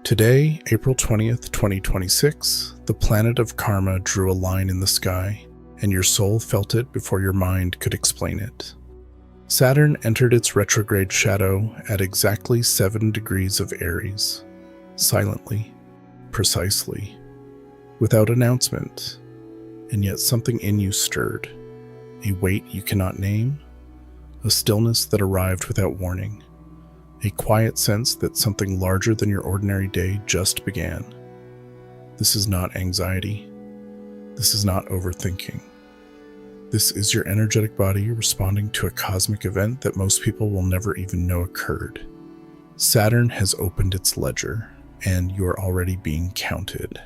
Today, April 20th, 2026, the planet of karma drew a line in the sky, and your soul felt it before your mind could explain it. Saturn entered its retrograde shadow at exactly 7 degrees of Aries, silently, precisely, without announcement, and yet something in you stirred, a weight you cannot name, a stillness that arrived without warning. A quiet sense that something larger than your ordinary day just began. This is not anxiety. This is not overthinking. This is your energetic body responding to a cosmic event that most people will never even know occurred. Saturn has opened its ledger, and you are already being counted.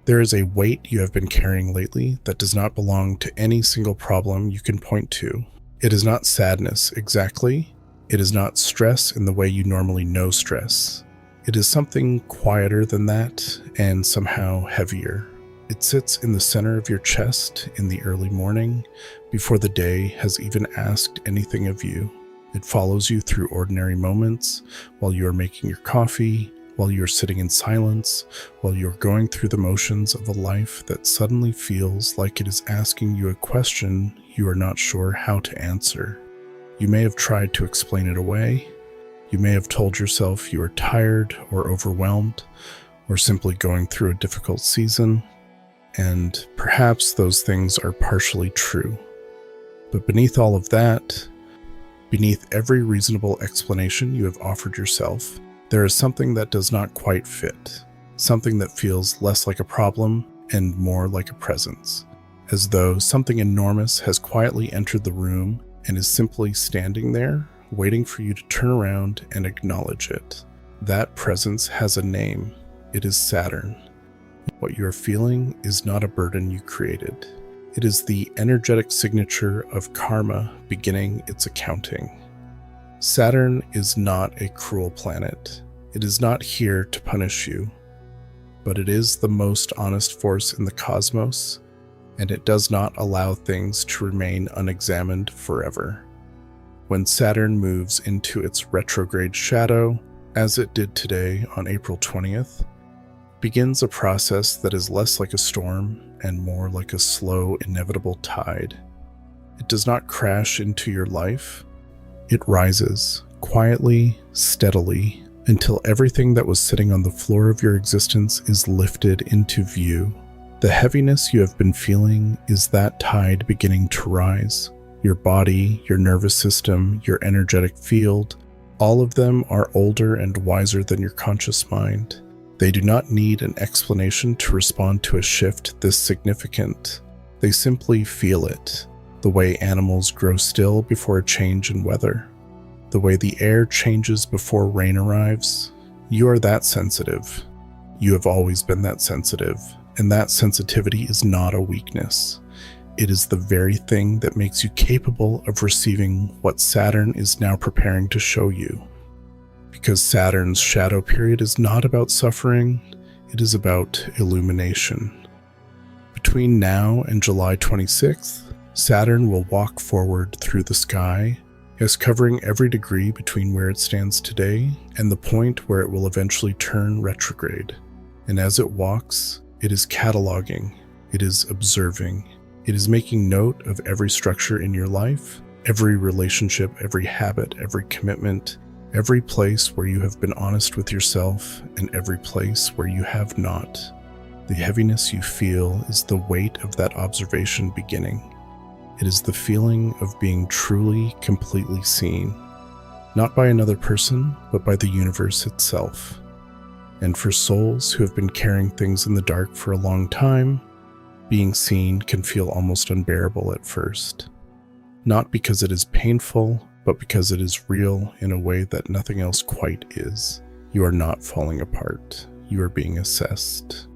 There is a weight you have been carrying lately that does not belong to any single problem you can point to. It is not sadness exactly. It is not stress in the way you normally know stress. It is something quieter than that and somehow heavier. It sits in the center of your chest in the early morning before the day has even asked anything of you. It follows you through ordinary moments while you are making your coffee, while you're sitting in silence, while you're going through the motions of a life that suddenly feels like it is asking you a question you are not sure how to answer. You may have tried to explain it away. You may have told yourself you are tired or overwhelmed, or simply going through a difficult season, and perhaps those things are partially true. But beneath all of that, beneath every reasonable explanation you have offered yourself, there is something that does not quite fit, something that feels less like a problem and more like a presence, as though something enormous has quietly entered the room and is simply standing there, waiting for you to turn around and acknowledge it. That presence has a name. It is Saturn. What you are feeling is not a burden you created. It is the energetic signature of karma beginning its accounting. Saturn is not a cruel planet. It is not here to punish you, but it is the most honest force in the cosmos, and it does not allow things to remain unexamined forever. When Saturn moves into its retrograde shadow, as it did today on April 20th, begins a process that is less like a storm and more like a slow, inevitable tide. It does not crash into your life. It rises, quietly, steadily, until everything that was sitting on the floor of your existence is lifted into view. The heaviness you have been feeling is that tide beginning to rise. Your body, your nervous system, your energetic field, all of them are older and wiser than your conscious mind. They do not need an explanation to respond to a shift this significant. They simply feel it. The way animals grow still before a change in weather. The way the air changes before rain arrives. You are that sensitive. You have always been that sensitive, and that sensitivity is not a weakness. It is the very thing that makes you capable of receiving what Saturn is now preparing to show you. Because Saturn's shadow period is not about suffering, it is about illumination. Between now and July 26th, Saturn will walk forward through the sky, as covering every degree between where it stands today and the point where it will eventually turn retrograde. And as it walks, it is cataloging, it is observing, it is making note of every structure in your life, every relationship, every habit, every commitment, every place where you have been honest with yourself, and every place where you have not. The heaviness you feel is the weight of that observation beginning. It is the feeling of being truly, completely seen, not by another person, but by the universe itself. And for souls who have been carrying things in the dark for a long time, being seen can feel almost unbearable at first. Not because it is painful, but because it is real in a way that nothing else quite is. You are not falling apart. You are being assessed.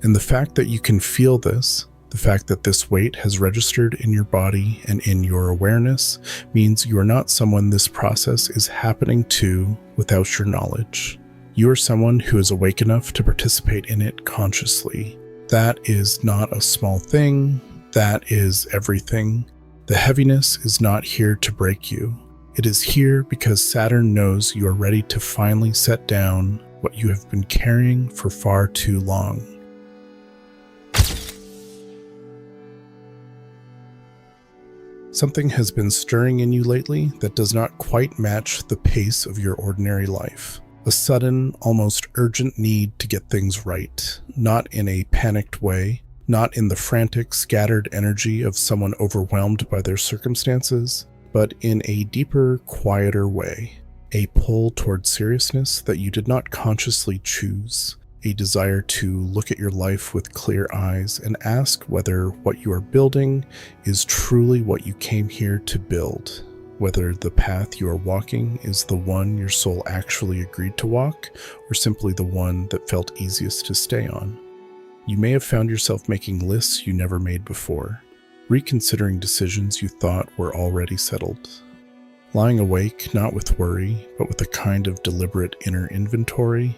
And the fact that you can feel this, the fact that this weight has registered in your body and in your awareness, means you are not someone this process is happening to without your knowledge. You are someone who is awake enough to participate in it consciously. That is not a small thing. That is everything. The heaviness is not here to break you. It is here because Saturn knows you are ready to finally set down what you have been carrying for far too long. Something has been stirring in you lately that does not quite match the pace of your ordinary life. A sudden, almost urgent need to get things right, not in a panicked way, not in the frantic, scattered energy of someone overwhelmed by their circumstances, but in a deeper, quieter way. A pull toward seriousness that you did not consciously choose. A desire to look at your life with clear eyes and ask whether what you are building is truly what you came here to build. Whether the path you are walking is the one your soul actually agreed to walk, or simply the one that felt easiest to stay on. You may have found yourself making lists you never made before, reconsidering decisions you thought were already settled. Lying awake not with worry, but with a kind of deliberate inner inventory,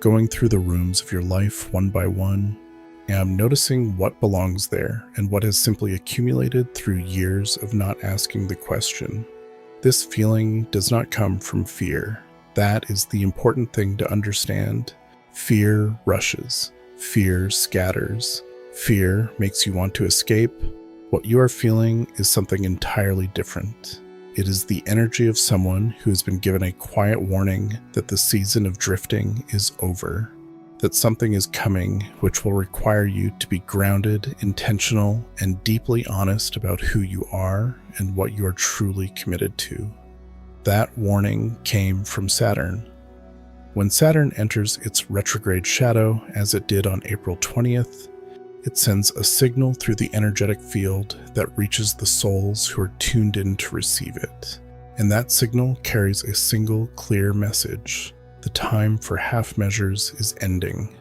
going through the rooms of your life one by one, and noticing what belongs there and what has simply accumulated through years of not asking the question. This feeling does not come from fear. That is the important thing to understand. Fear rushes. Fear scatters. Fear makes you want to escape. What you are feeling is something entirely different. It is the energy of someone who has been given a quiet warning that the season of drifting is over, that something is coming which will require you to be grounded, intentional, and deeply honest about who you are and what you are truly committed to. That warning came from Saturn. When Saturn enters its retrograde shadow, as it did on April 20th, it sends a signal through the energetic field that reaches the souls who are tuned in to receive it. And that signal carries a single clear message. The time for half measures is ending.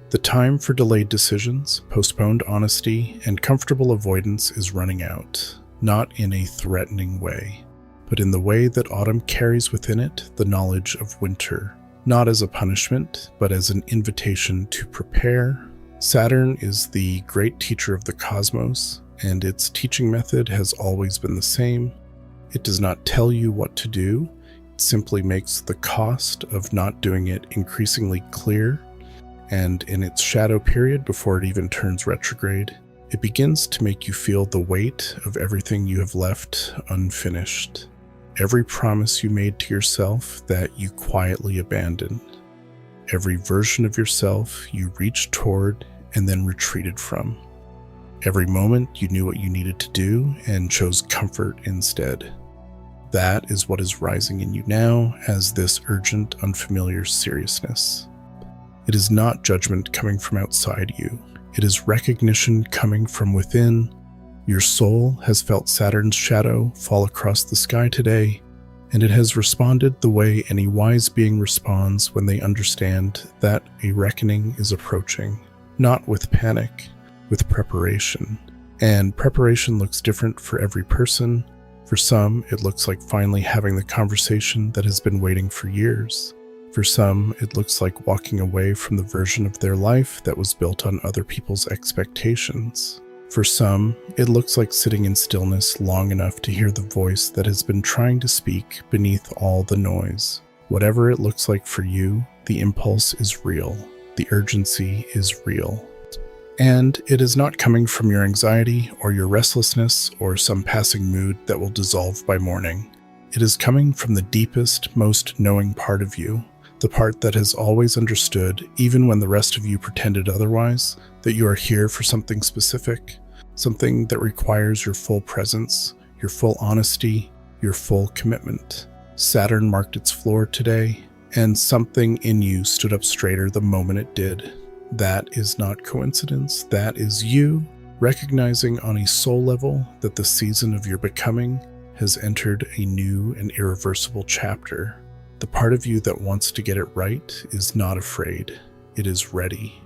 The time for delayed decisions, postponed honesty, and comfortable avoidance is running out, not in a threatening way, but in the way that autumn carries within it the knowledge of winter, not as a punishment, but as an invitation to prepare. Saturn is the great teacher of the cosmos, and its teaching method has always been the same. It does not tell you what to do, it simply makes the cost of not doing it increasingly clear, and in its shadow period before it even turns retrograde, it begins to make you feel the weight of everything you have left unfinished. Every promise you made to yourself that you quietly abandoned. Every version of yourself you reached toward and then retreated from. Every moment you knew what you needed to do and chose comfort instead. That is what is rising in you now as this urgent, unfamiliar seriousness. It is not judgment coming from outside you. It is recognition coming from within. Your soul has felt Saturn's shadow fall across the sky today, and it has responded the way any wise being responds when they understand that a reckoning is approaching, not with panic, with preparation. And preparation looks different for every person. For some, it looks like finally having the conversation that has been waiting for years. For some, it looks like walking away from the version of their life that was built on other people's expectations. For some, it looks like sitting in stillness long enough to hear the voice that has been trying to speak beneath all the noise. Whatever it looks like for you, the impulse is real. The urgency is real. And it is not coming from your anxiety or your restlessness or some passing mood that will dissolve by morning. It is coming from the deepest, most knowing part of you, the part that has always understood, even when the rest of you pretended otherwise, that you are here for something specific, something that requires your full presence, your full honesty, your full commitment. Saturn marked its floor today, and something in you stood up straighter the moment it did. That is not coincidence. That is you recognizing on a soul level that the season of your becoming has entered a new and irreversible chapter. The part of you that wants to get it right is not afraid. It is ready.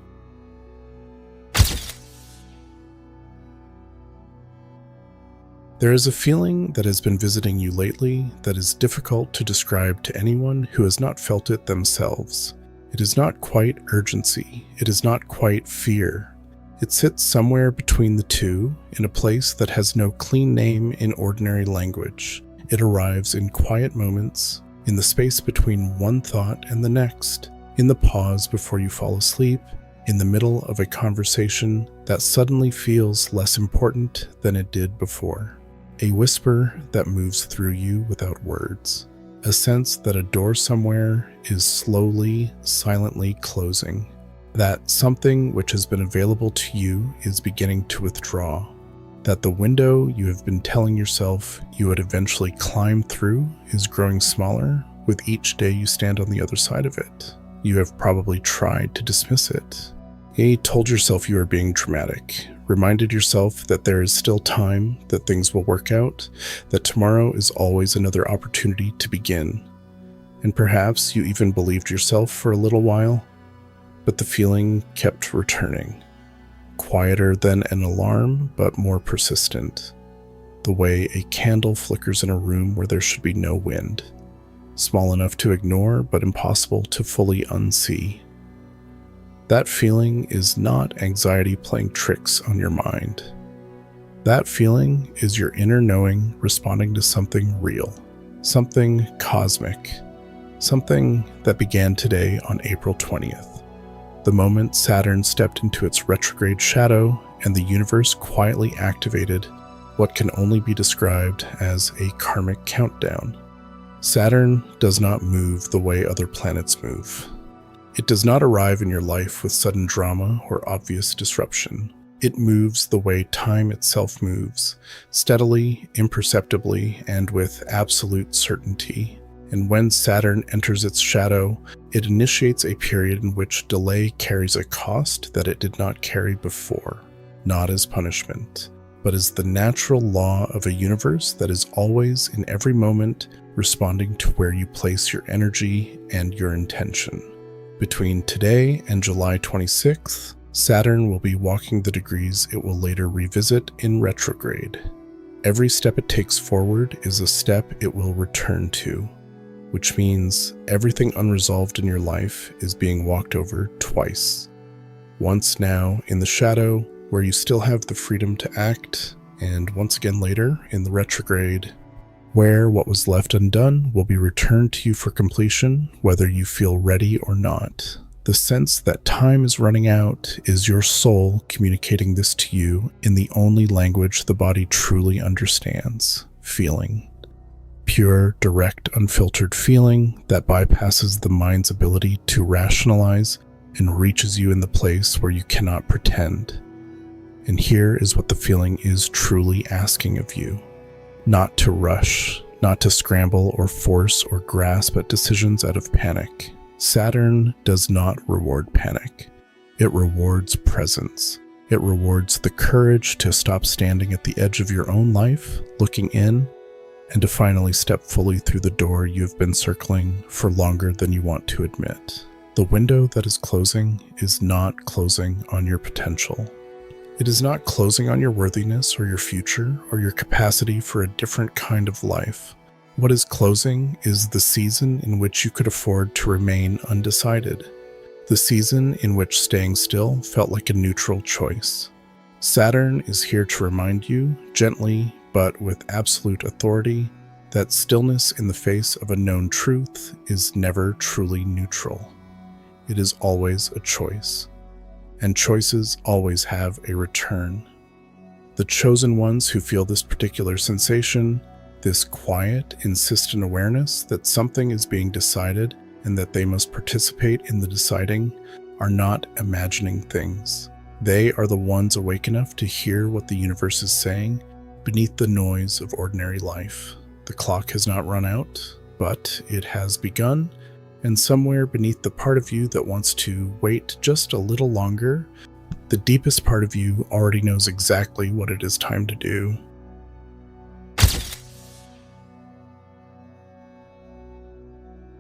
There is a feeling that has been visiting you lately that is difficult to describe to anyone who has not felt it themselves. It is not quite urgency. It is not quite fear. It sits somewhere between the two, in a place that has no clean name in ordinary language. It arrives in quiet moments, in the space between one thought and the next, in the pause before you fall asleep, in the middle of a conversation that suddenly feels less important than it did before. A whisper that moves through you without words. A sense that a door somewhere is slowly, silently closing. That something which has been available to you is beginning to withdraw. That the window you have been telling yourself you would eventually climb through is growing smaller with each day you stand on the other side of it. You have probably tried to dismiss it. You told yourself you were being dramatic, reminded yourself that there is still time, that things will work out, that tomorrow is always another opportunity to begin. And perhaps you even believed yourself for a little while, but the feeling kept returning. Quieter than an alarm, but more persistent. The way a candle flickers in a room where there should be no wind. Small enough to ignore, but impossible to fully unsee. That feeling is not anxiety playing tricks on your mind. That feeling is your inner knowing responding to something real, something cosmic, something that began today on April 20th. The moment Saturn stepped into its retrograde shadow and the universe quietly activated what can only be described as a karmic countdown. Saturn does not move the way other planets move. It does not arrive in your life with sudden drama or obvious disruption. It moves the way time itself moves, steadily, imperceptibly, and with absolute certainty. And when Saturn enters its shadow, it initiates a period in which delay carries a cost that it did not carry before, not as punishment, but as the natural law of a universe that is always, in every moment, responding to where you place your energy and your intention. Between today and July 26th, Saturn will be walking the degrees it will later revisit in retrograde. Every step it takes forward is a step it will return to, which means everything unresolved in your life is being walked over twice. Once now in the shadow, where you still have the freedom to act, and once again later in the retrograde, where what was left undone will be returned to you for completion, whether you feel ready or not. The sense that time is running out is your soul communicating this to you in the only language the body truly understands, feeling. Pure, direct, unfiltered feeling that bypasses the mind's ability to rationalize and reaches you in the place where you cannot pretend. And here is what the feeling is truly asking of you. Not to rush, not to scramble or force or grasp at decisions out of panic. Saturn does not reward panic. It rewards presence. It rewards the courage to stop standing at the edge of your own life, looking in, and to finally step fully through the door you have been circling for longer than you want to admit. The window that is closing is not closing on your potential. It is not closing on your worthiness or your future or your capacity for a different kind of life. What is closing is the season in which you could afford to remain undecided. The season in which staying still felt like a neutral choice. Saturn is here to remind you, gently but with absolute authority, that stillness in the face of a known truth is never truly neutral. It is always a choice. And choices always have a return. The chosen ones who feel this particular sensation, this quiet, insistent awareness that something is being decided and that they must participate in the deciding, are not imagining things. They are the ones awake enough to hear what the universe is saying beneath the noise of ordinary life. The clock has not run out, but it has begun. And somewhere beneath the part of you that wants to wait just a little longer, the deepest part of you already knows exactly what it is time to do.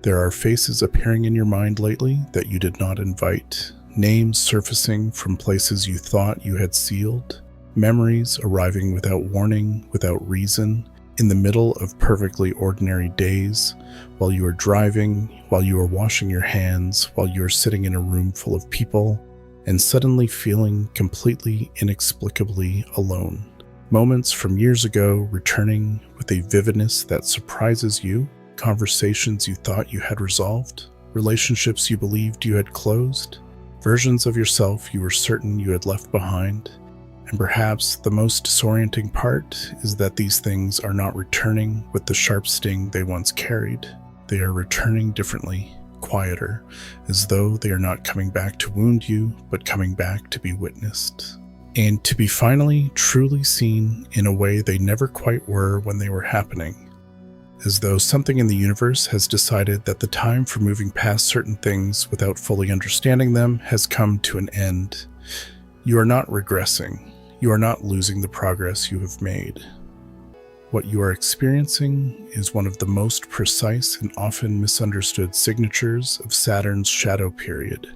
There are faces appearing in your mind lately that you did not invite, names surfacing from places you thought you had sealed, memories arriving without warning, without reason, in the middle of perfectly ordinary days, while you are driving, while you are washing your hands, while you are sitting in a room full of people, and suddenly feeling completely inexplicably alone. Moments from years ago returning with a vividness that surprises you, conversations you thought you had resolved, relationships you believed you had closed, versions of yourself you were certain you had left behind. And perhaps the most disorienting part is that these things are not returning with the sharp sting they once carried. They are returning differently, quieter, as though they are not coming back to wound you, but coming back to be witnessed. And to be finally, truly seen in a way they never quite were when they were happening. As though something in the universe has decided that the time for moving past certain things without fully understanding them has come to an end. You are not regressing. You are not losing the progress you have made. What you are experiencing is one of the most precise and often misunderstood signatures of Saturn's shadow period,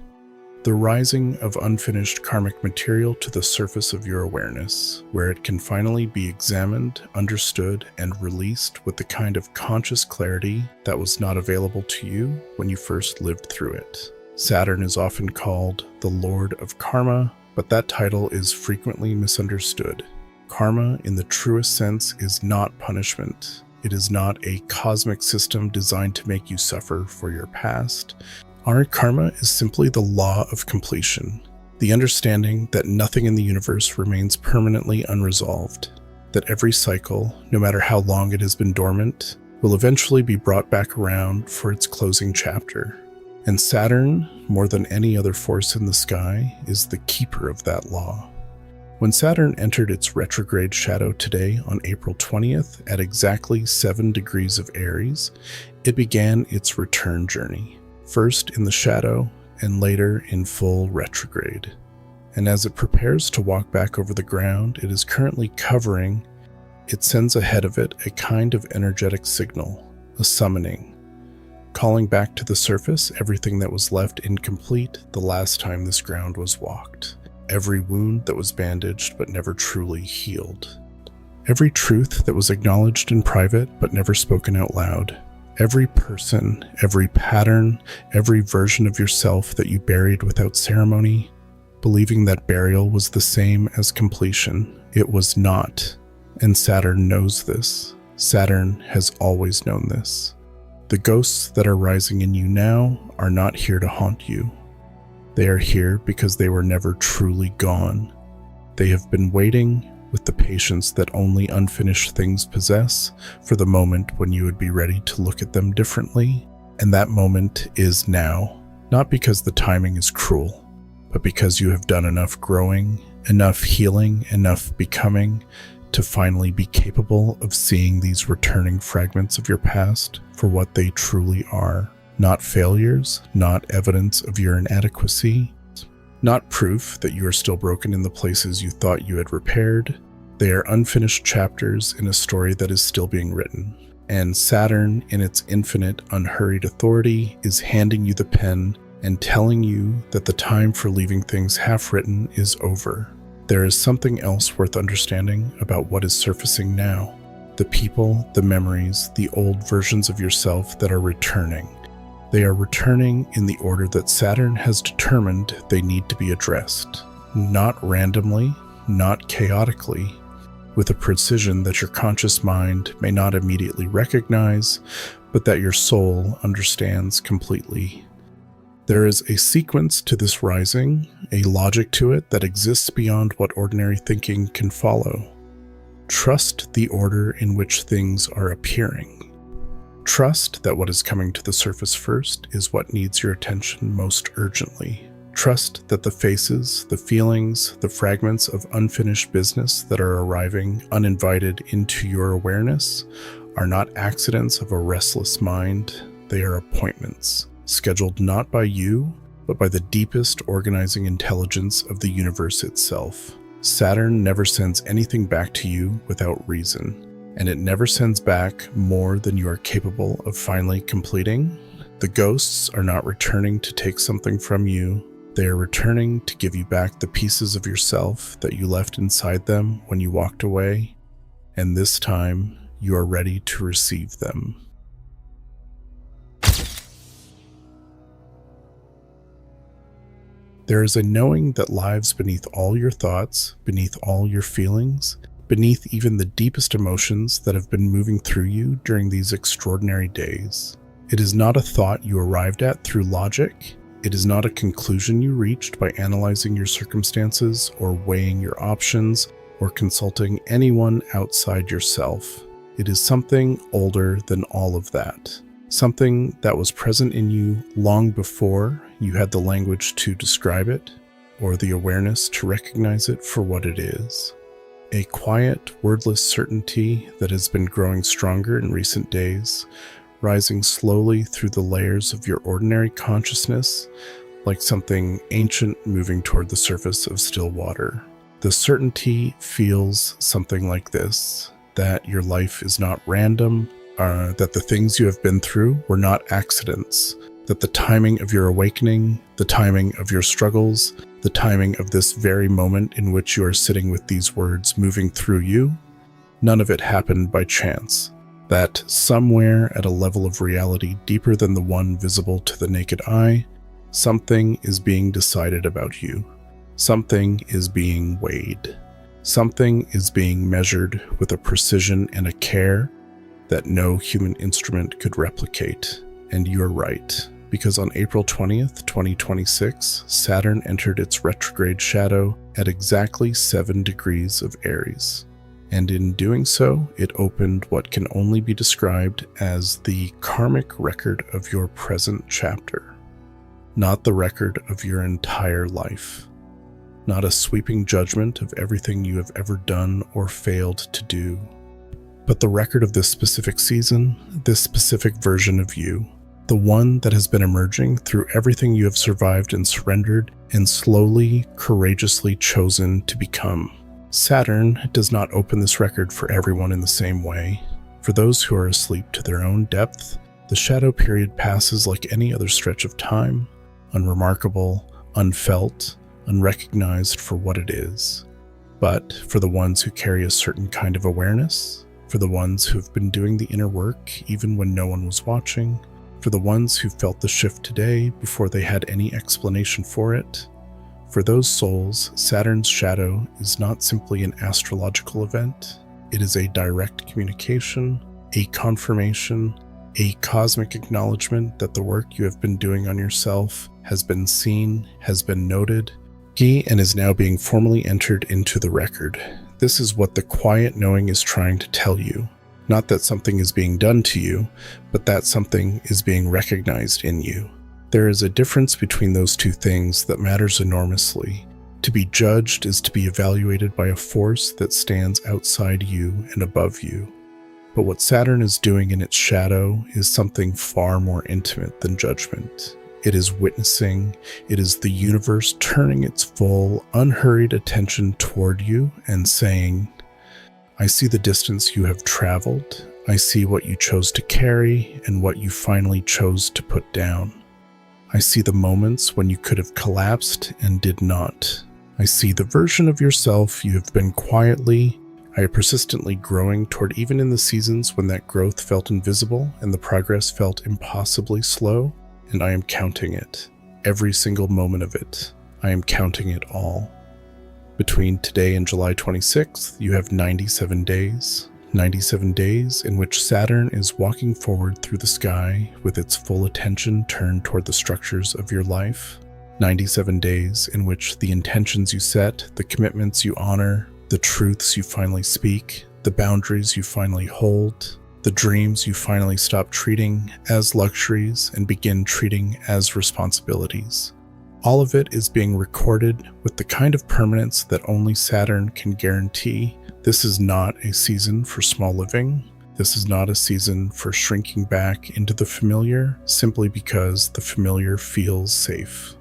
the rising of unfinished karmic material to the surface of your awareness, where it can finally be examined, understood, and released with the kind of conscious clarity that was not available to you when you first lived through it. Saturn is often called the Lord of Karma, but that title is frequently misunderstood. Karma, in the truest sense, is not punishment. It is not a cosmic system designed to make you suffer for your past. Our karma is simply the law of completion, the understanding that nothing in the universe remains permanently unresolved, that every cycle, no matter how long it has been dormant, will eventually be brought back around for its closing chapter. And Saturn, more than any other force in the sky, is the keeper of that law. When Saturn entered its retrograde shadow today on April 20th at exactly 7 degrees of Aries, it began its return journey, first in the shadow and later in full retrograde. And as it prepares to walk back over the ground it is currently covering, it sends ahead of it a kind of energetic signal, a summoning, calling back to the surface everything that was left incomplete the last time this ground was walked, every wound that was bandaged but never truly healed, every truth that was acknowledged in private but never spoken out loud, every person, every pattern, every version of yourself that you buried without ceremony, believing that burial was the same as completion. It was not, and Saturn knows this. Saturn has always known this. The ghosts that are rising in you now are not here to haunt you. They are here because they were never truly gone. They have been waiting with the patience that only unfinished things possess for the moment when you would be ready to look at them differently, and that moment is now, not because the timing is cruel, but because you have done enough growing, enough healing, enough becoming to finally be capable of seeing these returning fragments of your past for what they truly are. Not failures, not evidence of your inadequacy, not proof that you are still broken in the places you thought you had repaired. They are unfinished chapters in a story that is still being written. And Saturn, in its infinite, unhurried authority, is handing you the pen and telling you that the time for leaving things half-written is over. There is something else worth understanding about what is surfacing now. The people, the memories, the old versions of yourself that are returning. They are returning in the order that Saturn has determined they need to be addressed. Not randomly, not chaotically, with a precision that your conscious mind may not immediately recognize, but that your soul understands completely. There is a sequence to this rising, a logic to it that exists beyond what ordinary thinking can follow. Trust the order in which things are appearing. Trust that what is coming to the surface first is what needs your attention most urgently. Trust that the faces, the feelings, the fragments of unfinished business that are arriving uninvited into your awareness are not accidents of a restless mind. They are appointments, scheduled not by you, but by the deepest organizing intelligence of the universe itself. Saturn never sends anything back to you without reason, and it never sends back more than you are capable of finally completing. The ghosts are not returning to take something from you. They are returning to give you back the pieces of yourself that you left inside them when you walked away, and this time you are ready to receive them. There is a knowing that lives beneath all your thoughts, beneath all your feelings, beneath even the deepest emotions that have been moving through you during these extraordinary days. It is not a thought you arrived at through logic. It is not a conclusion you reached by analyzing your circumstances or weighing your options or consulting anyone outside yourself. It is something older than all of that. Something that was present in you long before you had the language to describe it or the awareness to recognize it for what it is. A quiet, wordless certainty that has been growing stronger in recent days, rising slowly through the layers of your ordinary consciousness, like something ancient moving toward the surface of still water. The certainty feels something like this, that your life is not random, that the things you have been through were not accidents, that the timing of your awakening, the timing of your struggles, the timing of this very moment in which you are sitting with these words moving through you, none of it happened by chance. That somewhere at a level of reality deeper than the one visible to the naked eye, something is being decided about you. Something is being weighed. Something is being measured with a precision and a care that no human instrument could replicate. And you're right, because on April 20th, 2026, Saturn entered its retrograde shadow at exactly 7 degrees of Aries. And in doing so, it opened what can only be described as the karmic record of your present chapter, not the record of your entire life, not a sweeping judgment of everything you have ever done or failed to do, but the record of this specific season, this specific version of you, the one that has been emerging through everything you have survived and surrendered and slowly, courageously chosen to become. Saturn does not open this record for everyone in the same way. For those who are asleep to their own depth, the shadow period passes like any other stretch of time, unremarkable, unfelt, unrecognized for what it is. But for the ones who carry a certain kind of awareness, for the ones who have been doing the inner work even when no one was watching, for the ones who felt the shift today before they had any explanation for it, for those souls, Saturn's shadow is not simply an astrological event. It is a direct communication, a confirmation, a cosmic acknowledgement that the work you have been doing on yourself has been seen, has been noted, and is now being formally entered into the record. This is what the quiet knowing is trying to tell you. Not that something is being done to you, but that something is being recognized in you. There is a difference between those two things that matters enormously. To be judged is to be evaluated by a force that stands outside you and above you. But what Saturn is doing in its shadow is something far more intimate than judgment. It is witnessing. It is the universe turning its full, unhurried attention toward you and saying, I see the distance you have traveled. I see what you chose to carry and what you finally chose to put down. I see the moments when you could have collapsed and did not. I see the version of yourself you have been quietly, persistently growing toward, even in the seasons when that growth felt invisible and the progress felt impossibly slow, and I am counting it. Every single moment of it. I am counting it all. Between today and July 26th, you have 97 days. 97 days in which Saturn is walking forward through the sky with its full attention turned toward the structures of your life. 97 days in which the intentions you set, the commitments you honor, the truths you finally speak, the boundaries you finally hold, the dreams you finally stop treating as luxuries and begin treating as responsibilities. All of it is being recorded with the kind of permanence that only Saturn can guarantee. This is not a season for small living. This is not a season for shrinking back into the familiar simply because the familiar feels safe.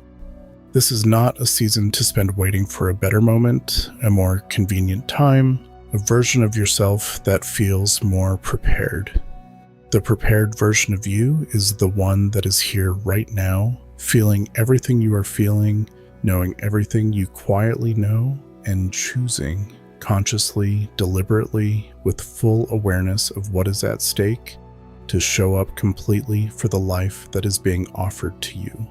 This is not a season to spend waiting for a better moment, a more convenient time, a version of yourself that feels more prepared. The prepared version of you is the one that is here right now, feeling everything you are feeling, knowing everything you quietly know, and choosing consciously, deliberately, with full awareness of what is at stake, to show up completely for the life that is being offered to you.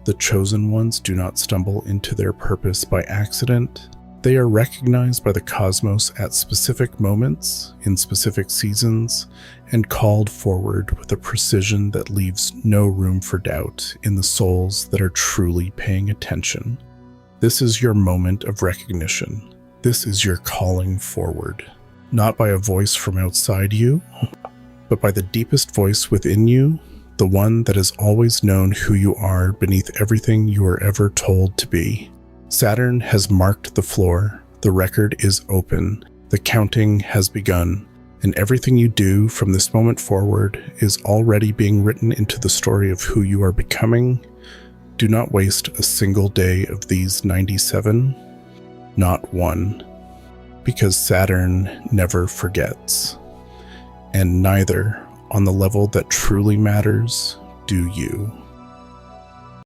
The chosen ones do not stumble into their purpose by accident. They are recognized by the cosmos at specific moments, in specific seasons, and called forward with a precision that leaves no room for doubt in the souls that are truly paying attention. This is your moment of recognition. This is your calling forward, not by a voice from outside you, but by the deepest voice within you, the one that has always known who you are beneath everything you were ever told to be. Saturn has marked the floor, the record is open, the counting has begun, and everything you do from this moment forward is already being written into the story of who you are becoming. Do not waste a single day of these 97, not one, because Saturn never forgets, and neither, on the level that truly matters, do you.